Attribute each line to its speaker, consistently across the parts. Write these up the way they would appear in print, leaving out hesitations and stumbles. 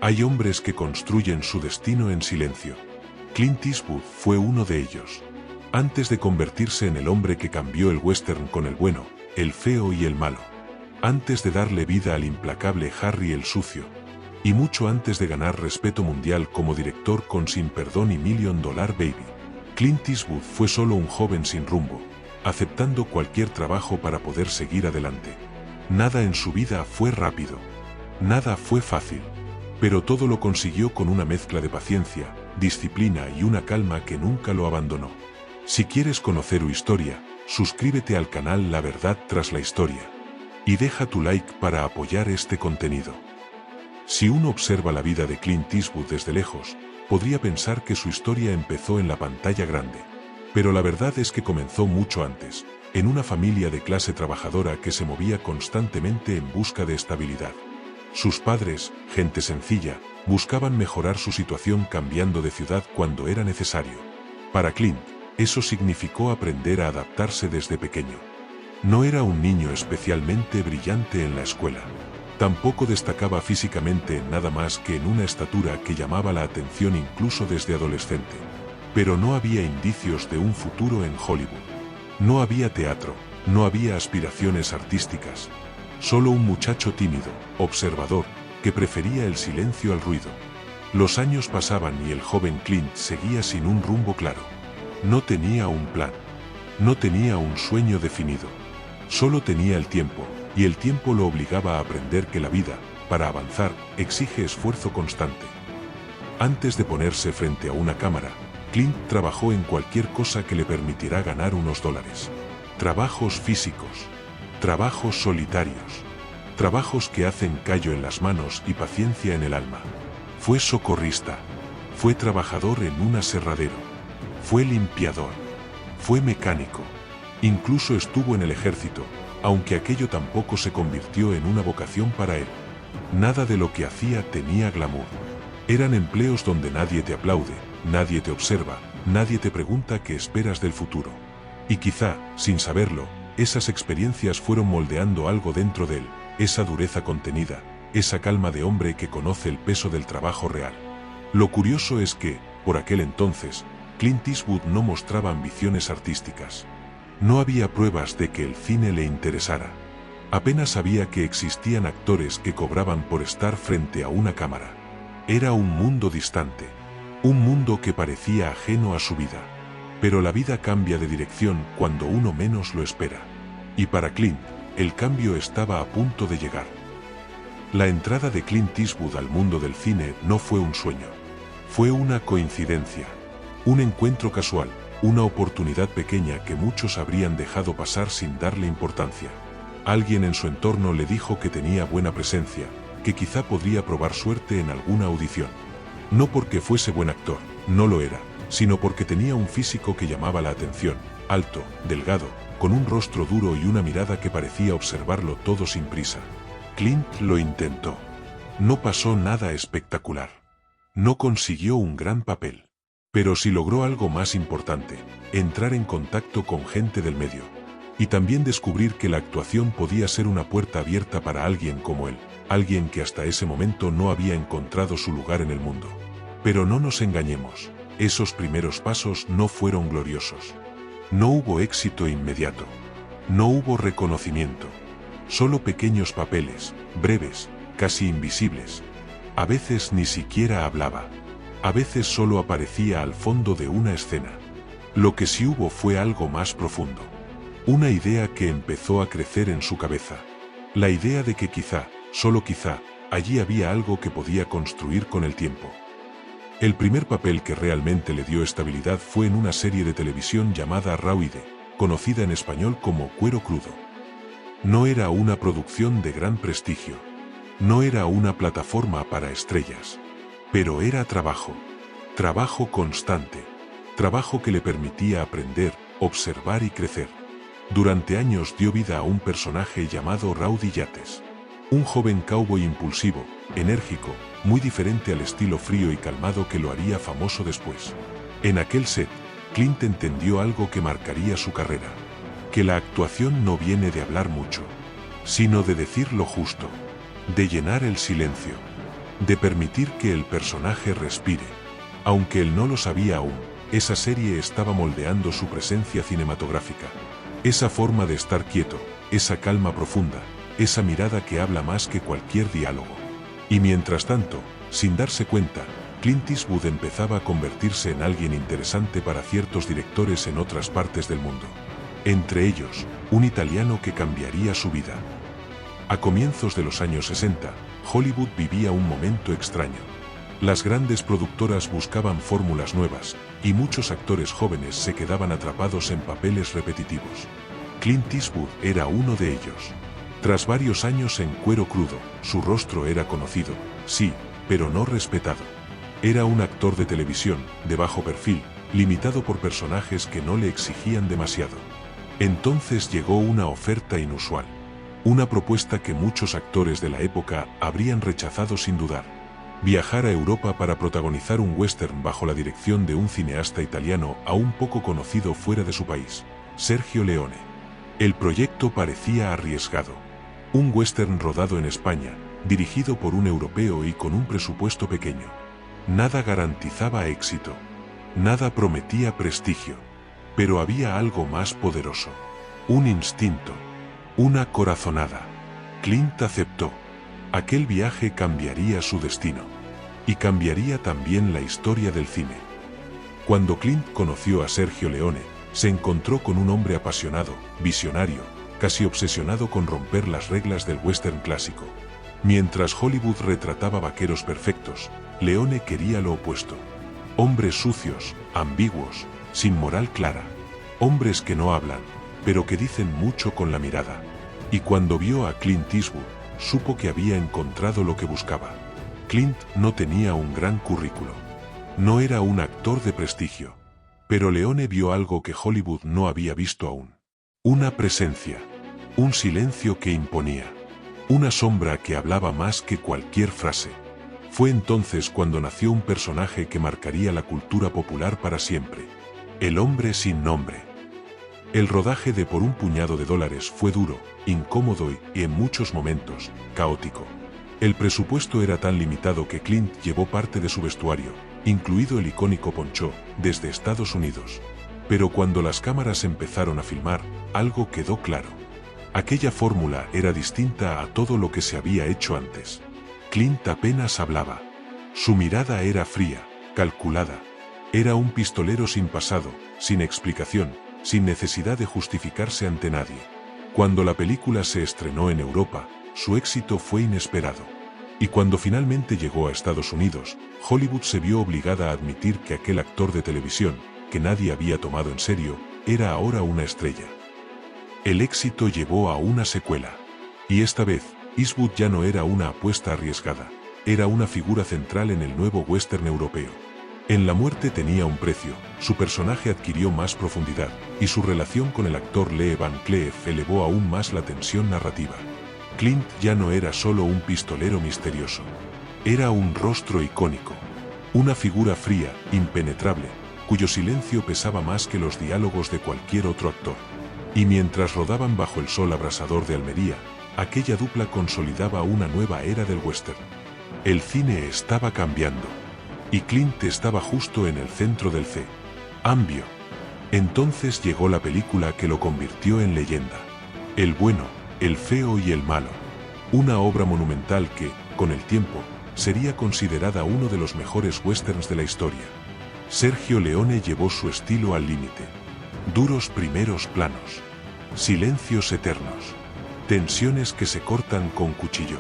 Speaker 1: Hay hombres que construyen su destino en silencio. Clint Eastwood fue uno de ellos. Antes de convertirse en el hombre que cambió el western con el bueno, el feo y el malo. Antes de darle vida al implacable Harry el Sucio. Y mucho antes de ganar respeto mundial como director con Sin Perdón y $1 Million Baby. Clint Eastwood fue solo un joven sin rumbo, aceptando cualquier trabajo para poder seguir adelante. Nada en su vida fue rápido. Nada fue fácil. Pero todo lo consiguió con una mezcla de paciencia, disciplina y una calma que nunca lo abandonó. Si quieres conocer su historia, suscríbete al canal La Verdad Tras la Historia. Y deja tu like para apoyar este contenido. Si uno observa la vida de Clint Eastwood desde lejos, podría pensar que su historia empezó en la pantalla grande. Pero la verdad es que comenzó mucho antes, en una familia de clase trabajadora que se movía constantemente en busca de estabilidad. Sus padres, gente sencilla, buscaban mejorar su situación cambiando de ciudad cuando era necesario. Para Clint, eso significó aprender a adaptarse desde pequeño. No era un niño especialmente brillante en la escuela. Tampoco destacaba físicamente en nada más que en una estatura que llamaba la atención incluso desde adolescente. Pero no había indicios de un futuro en Hollywood. No había teatro, no había aspiraciones artísticas. Solo un muchacho tímido, observador, que prefería el silencio al ruido. Los años pasaban y el joven Clint seguía sin un rumbo claro. No tenía un plan. No tenía un sueño definido. Solo tenía el tiempo, y el tiempo lo obligaba a aprender que la vida, para avanzar, exige esfuerzo constante. Antes de ponerse frente a una cámara, Clint trabajó en cualquier cosa que le permitirá ganar unos dólares. Trabajos físicos. Trabajos solitarios. Trabajos que hacen callo en las manos y paciencia en el alma. Fue socorrista. Fue trabajador en un aserradero. Fue limpiador. Fue mecánico. Incluso estuvo en el ejército, aunque aquello tampoco se convirtió en una vocación para él. Nada de lo que hacía tenía glamour. Eran empleos donde nadie te aplaude, nadie te observa, nadie te pregunta qué esperas del futuro. Y quizá, sin saberlo, esas experiencias fueron moldeando algo dentro de él, esa dureza contenida, esa calma de hombre que conoce el peso del trabajo real. Lo curioso es que, por aquel entonces, Clint Eastwood no mostraba ambiciones artísticas. No había pruebas de que el cine le interesara. Apenas sabía que existían actores que cobraban por estar frente a una cámara. Era un mundo distante. Un mundo que parecía ajeno a su vida. Pero la vida cambia de dirección cuando uno menos lo espera. Y para Clint, el cambio estaba a punto de llegar. La entrada de Clint Eastwood al mundo del cine no fue un sueño. Fue una coincidencia. Un encuentro casual, una oportunidad pequeña que muchos habrían dejado pasar sin darle importancia. Alguien en su entorno le dijo que tenía buena presencia, que quizá podría probar suerte en alguna audición. No porque fuese buen actor, no lo era, sino porque tenía un físico que llamaba la atención, alto, delgado, con un rostro duro y una mirada que parecía observarlo todo sin prisa. Clint lo intentó. No pasó nada espectacular. No consiguió un gran papel. Pero sí logró algo más importante, entrar en contacto con gente del medio. Y también descubrir que la actuación podía ser una puerta abierta para alguien como él, alguien que hasta ese momento no había encontrado su lugar en el mundo. Pero no nos engañemos, esos primeros pasos no fueron gloriosos. No hubo éxito inmediato. No hubo reconocimiento. Solo pequeños papeles, breves, casi invisibles. A veces ni siquiera hablaba. A veces solo aparecía al fondo de una escena. Lo que sí hubo fue algo más profundo. Una idea que empezó a crecer en su cabeza. La idea de que quizá, solo quizá, allí había algo que podía construir con el tiempo. El primer papel que realmente le dio estabilidad fue en una serie de televisión llamada Rawhide, conocida en español como Cuero Crudo. No era una producción de gran prestigio. No era una plataforma para estrellas. Pero era trabajo. Trabajo constante. Trabajo que le permitía aprender, observar y crecer. Durante años dio vida a un personaje llamado Rowdy Yates. Un joven cowboy impulsivo, enérgico, muy diferente al estilo frío y calmado que lo haría famoso después. En aquel set, Clint entendió algo que marcaría su carrera. Que la actuación no viene de hablar mucho, sino de decir lo justo. De llenar el silencio. de permitir que el personaje respire. Aunque él no lo sabía aún, esa serie estaba moldeando su presencia cinematográfica. Esa forma de estar quieto, esa calma profunda, esa mirada que habla más que cualquier diálogo. Y mientras tanto, sin darse cuenta, Clint Eastwood empezaba a convertirse en alguien interesante para ciertos directores en otras partes del mundo. Entre ellos, un italiano que cambiaría su vida. A comienzos de los años 60, Hollywood vivía un momento extraño. Las grandes productoras buscaban fórmulas nuevas, y muchos actores jóvenes se quedaban atrapados en papeles repetitivos. Clint Eastwood era uno de ellos. Tras varios años en cuero crudo, su rostro era conocido, sí, pero no respetado. Era un actor de televisión, de bajo perfil, limitado por personajes que no le exigían demasiado. Entonces llegó una oferta inusual. Una propuesta que muchos actores de la época habrían rechazado sin dudar. Viajar a Europa para protagonizar un western bajo la dirección de un cineasta italiano aún poco conocido fuera de su país, Sergio Leone. El proyecto parecía arriesgado. Un western rodado en España, dirigido por un europeo y con un presupuesto pequeño. Nada garantizaba éxito. Nada prometía prestigio. Pero había algo más poderoso. Un instinto. Una corazonada. Clint aceptó. Aquel viaje cambiaría su destino. Y cambiaría también la historia del cine. Cuando Clint conoció a Sergio Leone, se encontró con un hombre apasionado, visionario, casi obsesionado con romper las reglas del western clásico. Mientras Hollywood retrataba vaqueros perfectos, Leone quería lo opuesto. Hombres sucios, ambiguos, sin moral clara. Hombres que no hablan, pero que dicen mucho con la mirada. Y cuando vio a Clint Eastwood, supo que había encontrado lo que buscaba. Clint no tenía un gran currículo. No era un actor de prestigio. Pero Leone vio algo que Hollywood no había visto aún. Una presencia. Un silencio que imponía. Una sombra que hablaba más que cualquier frase. Fue entonces cuando nació un personaje que marcaría la cultura popular para siempre. El hombre sin nombre. El rodaje de Por un puñado de dólares fue duro, incómodo y, en muchos momentos, caótico. El presupuesto era tan limitado que Clint llevó parte de su vestuario, incluido el icónico poncho, desde Estados Unidos. Pero cuando las cámaras empezaron a filmar, algo quedó claro. Aquella fórmula era distinta a todo lo que se había hecho antes. Clint apenas hablaba. Su mirada era fría, calculada. Era un pistolero sin pasado, sin explicación, sin necesidad de justificarse ante nadie. Cuando la película se estrenó en Europa, su éxito fue inesperado. Y cuando finalmente llegó a Estados Unidos, Hollywood se vio obligada a admitir que aquel actor de televisión, que nadie había tomado en serio, era ahora una estrella. El éxito llevó a una secuela. Y esta vez, Eastwood ya no era una apuesta arriesgada, era una figura central en el nuevo western europeo. En La muerte tenía un precio, su personaje adquirió más profundidad, y su relación con el actor Lee Van Cleef elevó aún más la tensión narrativa. Clint ya no era solo un pistolero misterioso. Era un rostro icónico. Una figura fría, impenetrable, cuyo silencio pesaba más que los diálogos de cualquier otro actor. Y mientras rodaban bajo el sol abrasador de Almería, aquella dupla consolidaba una nueva era del western. El cine estaba cambiando. Y Clint estaba justo en el centro del cambio. Entonces llegó la película que lo convirtió en leyenda. El bueno, el feo y el malo. Una obra monumental que, con el tiempo, sería considerada uno de los mejores westerns de la historia. Sergio Leone llevó su estilo al límite. Duros primeros planos. Silencios eternos. Tensiones que se cortan con cuchillo.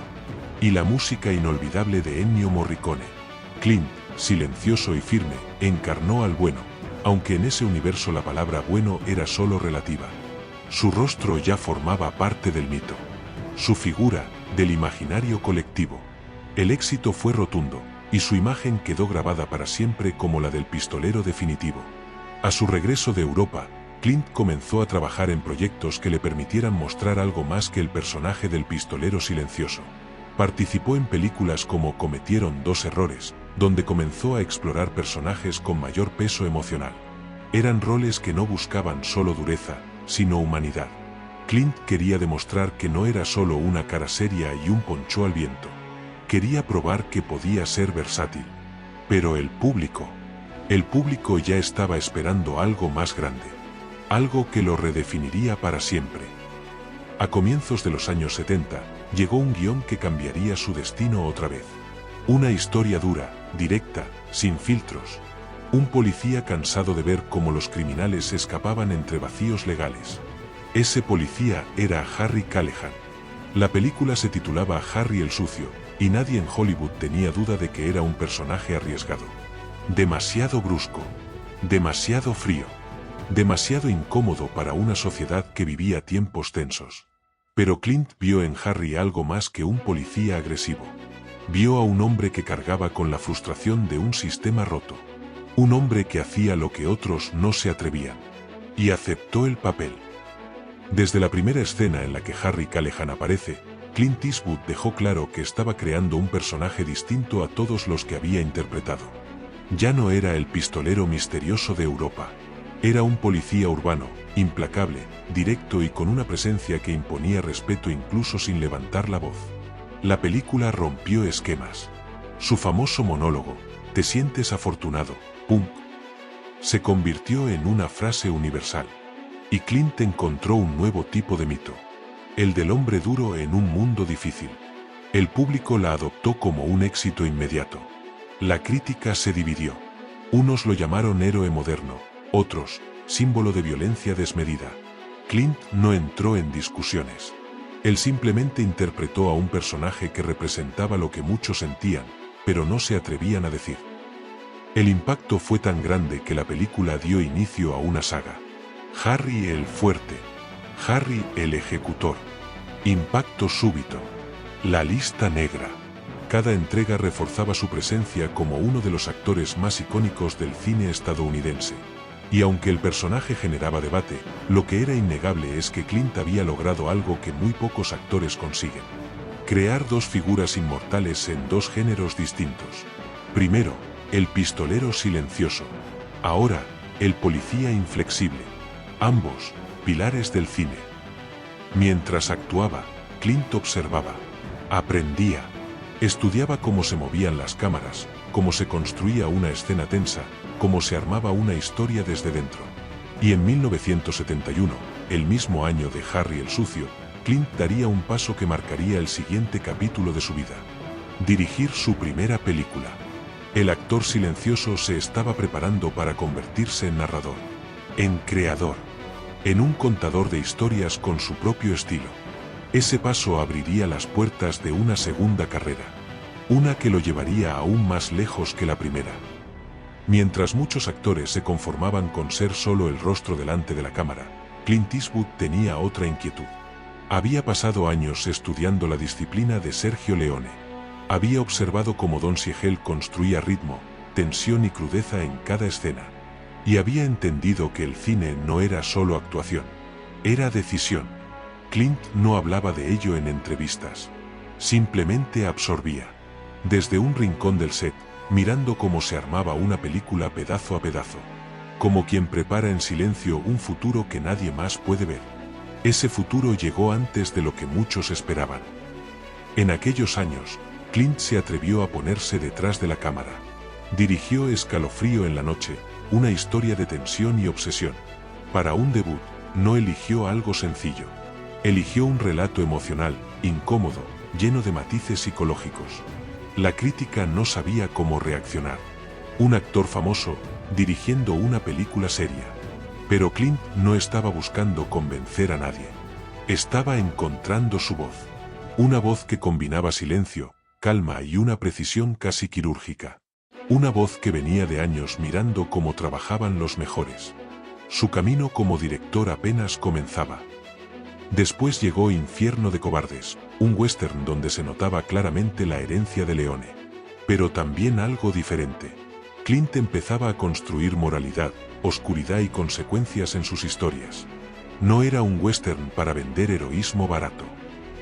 Speaker 1: Y la música inolvidable de Ennio Morricone. Clint, silencioso y firme, encarnó al bueno, aunque en ese universo la palabra bueno era solo relativa. Su rostro ya formaba parte del mito. Su figura, del imaginario colectivo. El éxito fue rotundo, y su imagen quedó grabada para siempre como la del pistolero definitivo. A su regreso de Europa, Clint comenzó a trabajar en proyectos que le permitieran mostrar algo más que el personaje del pistolero silencioso. Participó en películas como Cometieron dos errores, donde comenzó a explorar personajes con mayor peso emocional. Eran roles que no buscaban solo dureza, sino humanidad. Clint quería demostrar que no era solo una cara seria y un poncho al viento. Quería probar que podía ser versátil. Pero el público ya estaba esperando algo más grande. Algo que lo redefiniría para siempre. A comienzos de los años 70, llegó un guión que cambiaría su destino otra vez. Una historia dura, directa, sin filtros. Un policía cansado de ver cómo los criminales escapaban entre vacíos legales. Ese policía era Harry Callahan. La película se titulaba Harry el Sucio, y nadie en Hollywood tenía duda de que era un personaje arriesgado. Demasiado brusco. Demasiado frío. Demasiado incómodo para una sociedad que vivía tiempos tensos. Pero Clint vio en Harry algo más que un policía agresivo. Vio a un hombre que cargaba con la frustración de un sistema roto. Un hombre que hacía lo que otros no se atrevían. Y aceptó el papel. Desde la primera escena en la que Harry Callahan aparece, Clint Eastwood dejó claro que estaba creando un personaje distinto a todos los que había interpretado. Ya no era el pistolero misterioso de Europa. Era un policía urbano, implacable, directo y con una presencia que imponía respeto incluso sin levantar la voz. La película rompió esquemas. Su famoso monólogo, "Te sientes afortunado, punk", se convirtió en una frase universal. Y Clint encontró un nuevo tipo de mito. El del hombre duro en un mundo difícil. El público la adoptó como un éxito inmediato. La crítica se dividió. Unos lo llamaron héroe moderno, otros, símbolo de violencia desmedida. Clint no entró en discusiones. Él simplemente interpretó a un personaje que representaba lo que muchos sentían, pero no se atrevían a decir. El impacto fue tan grande que la película dio inicio a una saga. Harry el Fuerte. Harry el Ejecutor. Impacto súbito. La lista negra. Cada entrega reforzaba su presencia como uno de los actores más icónicos del cine estadounidense. Y aunque el personaje generaba debate, lo que era innegable es que Clint había logrado algo que muy pocos actores consiguen. Crear dos figuras inmortales en dos géneros distintos. Primero, el pistolero silencioso. Ahora, el policía inflexible. Ambos, pilares del cine. Mientras actuaba, Clint observaba. Aprendía. Estudiaba cómo se movían las cámaras, cómo se construía una escena tensa, cómo se armaba una historia desde dentro. Y en 1971, el mismo año de Harry el Sucio, Clint daría un paso que marcaría el siguiente capítulo de su vida. Dirigir su primera película. El actor silencioso se estaba preparando para convertirse en narrador, en creador, en un contador de historias con su propio estilo. Ese paso abriría las puertas de una segunda carrera, una que lo llevaría aún más lejos que la primera. Mientras muchos actores se conformaban con ser solo el rostro delante de la cámara, Clint Eastwood tenía otra inquietud. Había pasado años estudiando la disciplina de Sergio Leone. Había observado cómo Don Siegel construía ritmo, tensión y crudeza en cada escena. Y había entendido que el cine no era solo actuación, era decisión. Clint no hablaba de ello en entrevistas. Simplemente absorbía. Desde un rincón del set, mirando cómo se armaba una película pedazo a pedazo. Como quien prepara en silencio un futuro que nadie más puede ver. Ese futuro llegó antes de lo que muchos esperaban. En aquellos años, Clint se atrevió a ponerse detrás de la cámara. Dirigió Escalofrío en la noche, una historia de tensión y obsesión. Para un debut, no eligió algo sencillo. Eligió un relato emocional, incómodo, lleno de matices psicológicos. La crítica no sabía cómo reaccionar. Un actor famoso, dirigiendo una película seria. Pero Clint no estaba buscando convencer a nadie. Estaba encontrando su voz. Una voz que combinaba silencio, calma y una precisión casi quirúrgica. Una voz que venía de años mirando cómo trabajaban los mejores. Su camino como director apenas comenzaba. Después llegó Infierno de Cobardes, un western donde se notaba claramente la herencia de Leone. Pero también algo diferente. Clint empezaba a construir moralidad, oscuridad y consecuencias en sus historias. No era un western para vender heroísmo barato.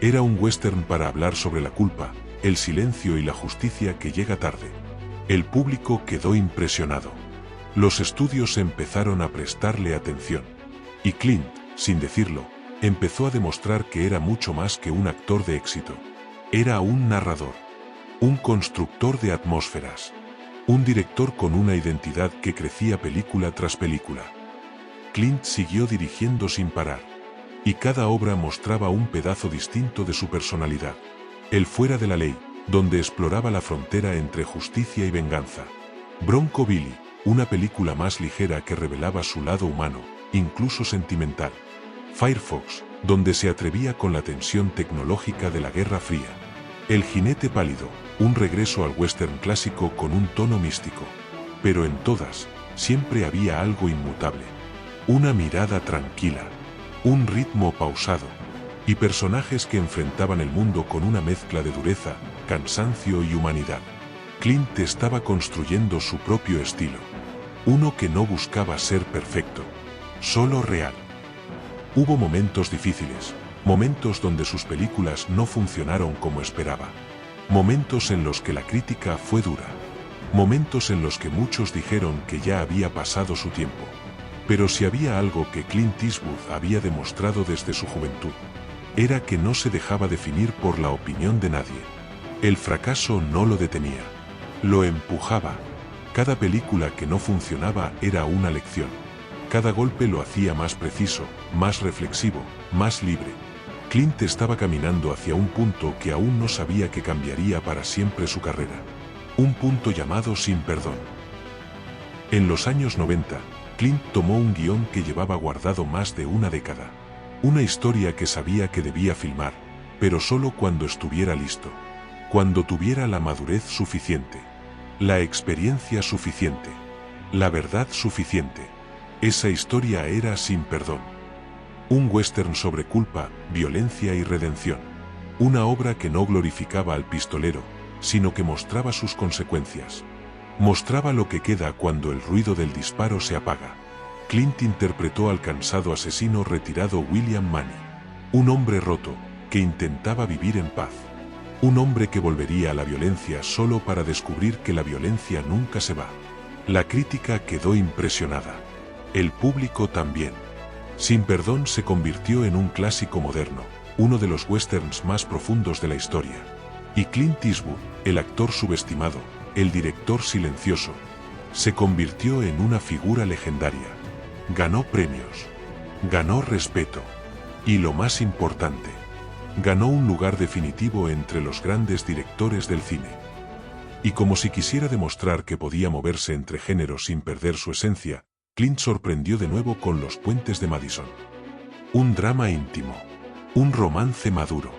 Speaker 1: Era un western para hablar sobre la culpa, el silencio y la justicia que llega tarde. El público quedó impresionado. Los estudios empezaron a prestarle atención. Y Clint, sin decirlo, empezó a demostrar que era mucho más que un actor de éxito. Era un narrador. un constructor de atmósferas, un director con una identidad que crecía película tras película. Clint siguió dirigiendo sin parar, y cada obra mostraba un pedazo distinto de su personalidad. El fuera de la ley, donde exploraba la frontera entre justicia y venganza. Bronco Billy, una película más ligera que revelaba su lado humano, incluso sentimental. Firefox, donde se atrevía con la tensión tecnológica de la Guerra Fría. El jinete pálido, un regreso al western clásico con un tono místico. Pero en todas, siempre había algo inmutable. Una mirada tranquila, un ritmo pausado, y personajes que enfrentaban el mundo con una mezcla de dureza, cansancio y humanidad. Clint estaba construyendo su propio estilo. Uno que no buscaba ser perfecto, solo real. Hubo momentos difíciles, momentos donde sus películas no funcionaron como esperaba. Momentos en los que la crítica fue dura. Momentos en los que muchos dijeron que ya había pasado su tiempo. Pero si había algo que Clint Eastwood había demostrado desde su juventud, era que no se dejaba definir por la opinión de nadie. El fracaso no lo detenía, lo empujaba. Cada película que no funcionaba era una lección. Cada golpe lo hacía más preciso, más reflexivo, más libre. Clint estaba caminando hacia un punto que aún no sabía que cambiaría para siempre su carrera. Un punto llamado Sin Perdón. En los años 90, Clint tomó un guión que llevaba guardado más de una década. Una historia que sabía que debía filmar, pero solo cuando estuviera listo. Cuando tuviera la madurez suficiente, la experiencia suficiente, la verdad suficiente. Esa historia era Sin Perdón. Un western sobre culpa, violencia y redención. Una obra que no glorificaba al pistolero, sino que mostraba sus consecuencias. Mostraba lo que queda cuando el ruido del disparo se apaga. Clint interpretó al cansado asesino retirado William Manny. Un hombre roto, que intentaba vivir en paz. Un hombre que volvería a la violencia solo para descubrir que la violencia nunca se va. La crítica quedó impresionada. El público también. Sin Perdón se convirtió en un clásico moderno, uno de los westerns más profundos de la historia. Y Clint Eastwood, el actor subestimado, el director silencioso, se convirtió en una figura legendaria. Ganó premios, ganó respeto, y lo más importante, ganó un lugar definitivo entre los grandes directores del cine. Y como si quisiera demostrar que podía moverse entre géneros sin perder su esencia, Clint sorprendió de nuevo con Los Puentes de Madison. Un drama íntimo, un romance maduro,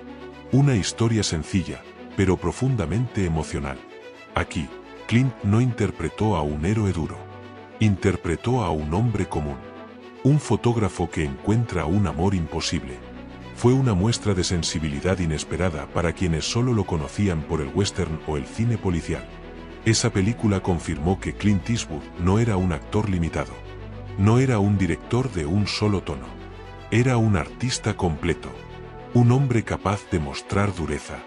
Speaker 1: una historia sencilla, pero profundamente emocional. Aquí, Clint no interpretó a un héroe duro, interpretó a un hombre común, un fotógrafo que encuentra un amor imposible. Fue una muestra de sensibilidad inesperada para quienes solo lo conocían por el western o el cine policial. Esa película confirmó que Clint Eastwood no era un actor limitado. No era un director de un solo tono. Era un artista completo. Un hombre capaz de mostrar dureza.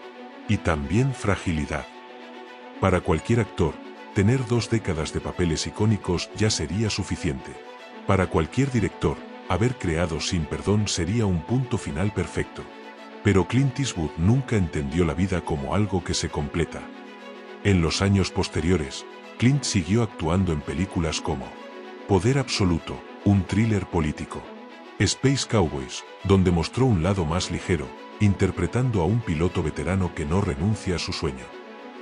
Speaker 1: Y también fragilidad. Para cualquier actor, tener 2 décadas de papeles icónicos ya sería suficiente. Para cualquier director, haber creado Sin Perdón sería un punto final perfecto. Pero Clint Eastwood nunca entendió la vida como algo que se completa. En los años posteriores, Clint siguió actuando en películas como Poder Absoluto, un thriller político. Space Cowboys, donde mostró un lado más ligero, interpretando a un piloto veterano que no renuncia a su sueño.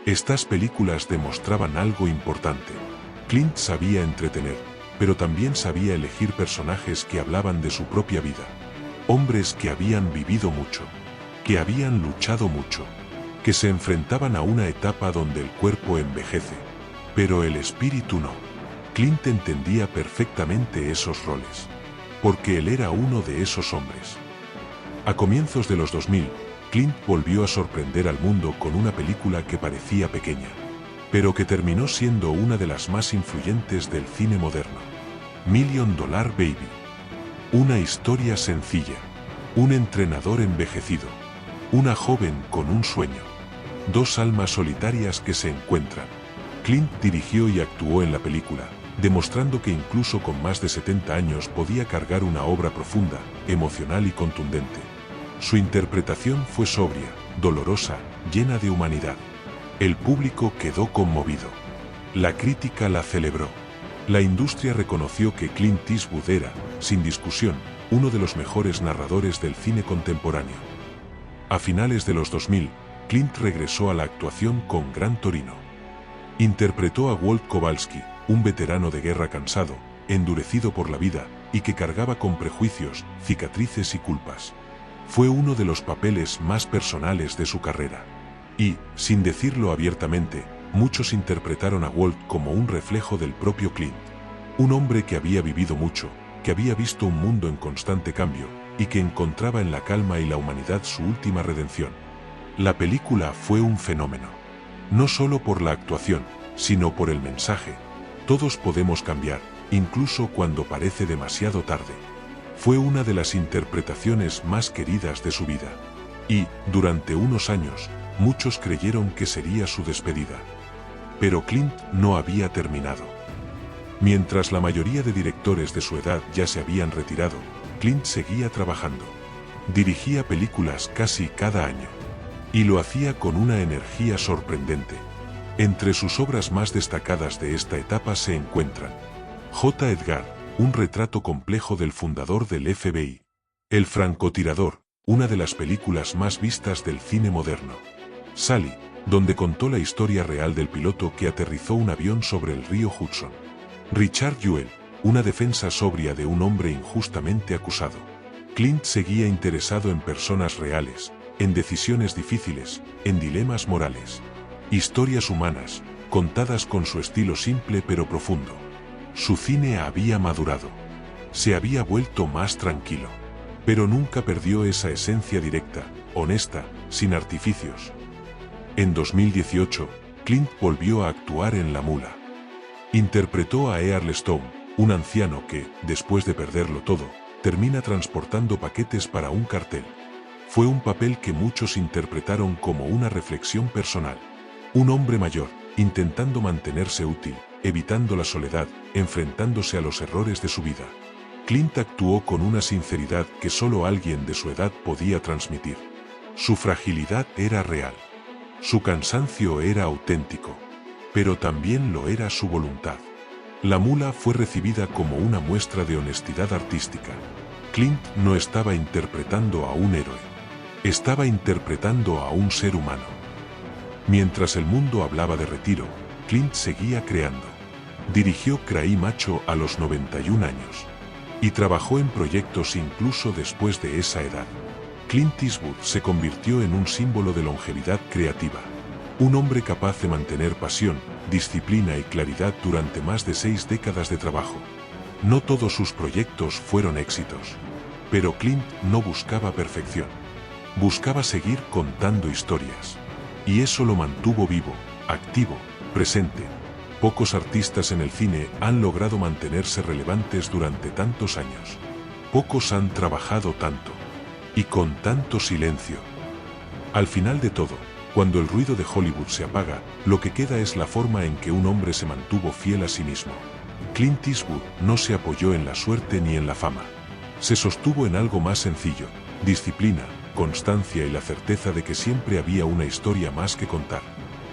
Speaker 1: Estas películas demostraban algo importante. Clint sabía entretener, pero también sabía elegir personajes que hablaban de su propia vida. Hombres que habían vivido mucho, que habían luchado mucho, que se enfrentaban a una etapa donde el cuerpo envejece, pero el espíritu no. Clint entendía perfectamente esos roles, porque él era uno de esos hombres. A comienzos de los 2000, Clint volvió a sorprender al mundo con una película que parecía pequeña, pero que terminó siendo una de las más influyentes del cine moderno. Million Dollar Baby. Una historia sencilla, un entrenador envejecido, una joven con un sueño, 2 almas solitarias que se encuentran. Clint dirigió y actuó en la película, demostrando que incluso con más de 70 años podía cargar una obra profunda, emocional y contundente. Su interpretación fue sobria, dolorosa, llena de humanidad. El público quedó conmovido. La crítica la celebró. La industria reconoció que Clint Eastwood era, sin discusión, uno de los mejores narradores del cine contemporáneo. A finales de los 2000, Clint regresó a la actuación con Gran Torino. Interpretó a Walt Kowalski, un veterano de guerra cansado, endurecido por la vida, y que cargaba con prejuicios, cicatrices y culpas. Fue uno de los papeles más personales de su carrera. Y, sin decirlo abiertamente, muchos interpretaron a Walt como un reflejo del propio Clint. Un hombre que había vivido mucho, que había visto un mundo en constante cambio, y que encontraba en la calma y la humanidad su última redención. La película fue un fenómeno. No solo por la actuación, sino por el mensaje. Todos podemos cambiar, incluso cuando parece demasiado tarde. Fue una de las interpretaciones más queridas de su vida. Y, durante unos años, muchos creyeron que sería su despedida. Pero Clint no había terminado. Mientras la mayoría de directores de su edad ya se habían retirado, Clint seguía trabajando. Dirigía películas casi cada año. Y lo hacía con una energía sorprendente. Entre sus obras más destacadas de esta etapa se encuentran J. Edgar, un retrato complejo del fundador del FBI. El francotirador, una de las películas más vistas del cine moderno. Sally, donde contó la historia real del piloto que aterrizó un avión sobre el río Hudson. Richard Jewell, una defensa sobria de un hombre injustamente acusado. Clint seguía interesado en personas reales, en decisiones difíciles, en dilemas morales. Historias humanas, contadas con su estilo simple pero profundo. Su cine había madurado. Se había vuelto más tranquilo. Pero nunca perdió esa esencia directa, honesta, sin artificios. En 2018, Clint volvió a actuar en La Mula. Interpretó a Earl Stone, un anciano que, después de perderlo todo, termina transportando paquetes para un cartel. Fue un papel que muchos interpretaron como una reflexión personal. Un hombre mayor, intentando mantenerse útil, evitando la soledad, enfrentándose a los errores de su vida. Clint actuó con una sinceridad que solo alguien de su edad podía transmitir. Su fragilidad era real. Su cansancio era auténtico. Pero también lo era su voluntad. La Mula fue recibida como una muestra de honestidad artística. Clint no estaba interpretando a un héroe. Estaba interpretando a un ser humano. Mientras el mundo hablaba de retiro, Clint seguía creando. Dirigió Craí Macho a los 91 años. Y trabajó en proyectos incluso después de esa edad. Clint Eastwood se convirtió en un símbolo de longevidad creativa. Un hombre capaz de mantener pasión, disciplina y claridad durante más de 6 décadas de trabajo. No todos sus proyectos fueron éxitos. Pero Clint no buscaba perfección. Buscaba seguir contando historias. Y eso lo mantuvo vivo, activo, presente. Pocos artistas en el cine han logrado mantenerse relevantes durante tantos años. Pocos han trabajado tanto. Y con tanto silencio. Al final de todo, cuando el ruido de Hollywood se apaga, lo que queda es la forma en que un hombre se mantuvo fiel a sí mismo. Clint Eastwood no se apoyó en la suerte ni en la fama. Se sostuvo en algo más sencillo: disciplina, constancia y la certeza de que siempre había una historia más que contar.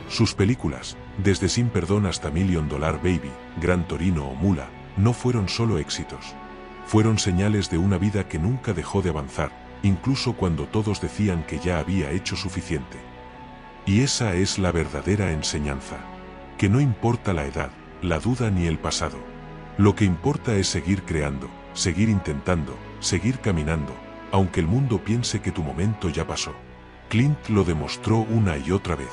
Speaker 1: Sus películas, desde Sin Perdón hasta $1 Million Baby, Gran Torino o Mula, no fueron solo éxitos. Fueron señales de una vida que nunca dejó de avanzar, incluso cuando todos decían que ya había hecho suficiente. Y esa es la verdadera enseñanza. Que no importa la edad, la duda ni el pasado. Lo que importa es seguir creando, seguir intentando, seguir caminando, aunque el mundo piense que tu momento ya pasó. Clint lo demostró una y otra vez.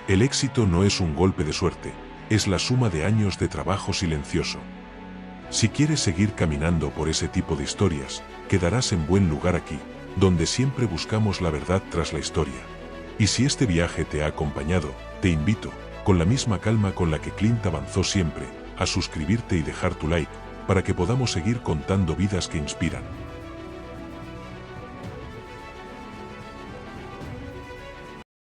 Speaker 1: El éxito no es un golpe de suerte, es la suma de años de trabajo silencioso. Si quieres seguir caminando por ese tipo de historias, quedarás en buen lugar aquí, donde siempre buscamos la verdad tras la historia. Y si este viaje te ha acompañado, te invito, con la misma calma con la que Clint avanzó siempre, a suscribirte y dejar tu like, para que podamos seguir contando vidas que inspiran.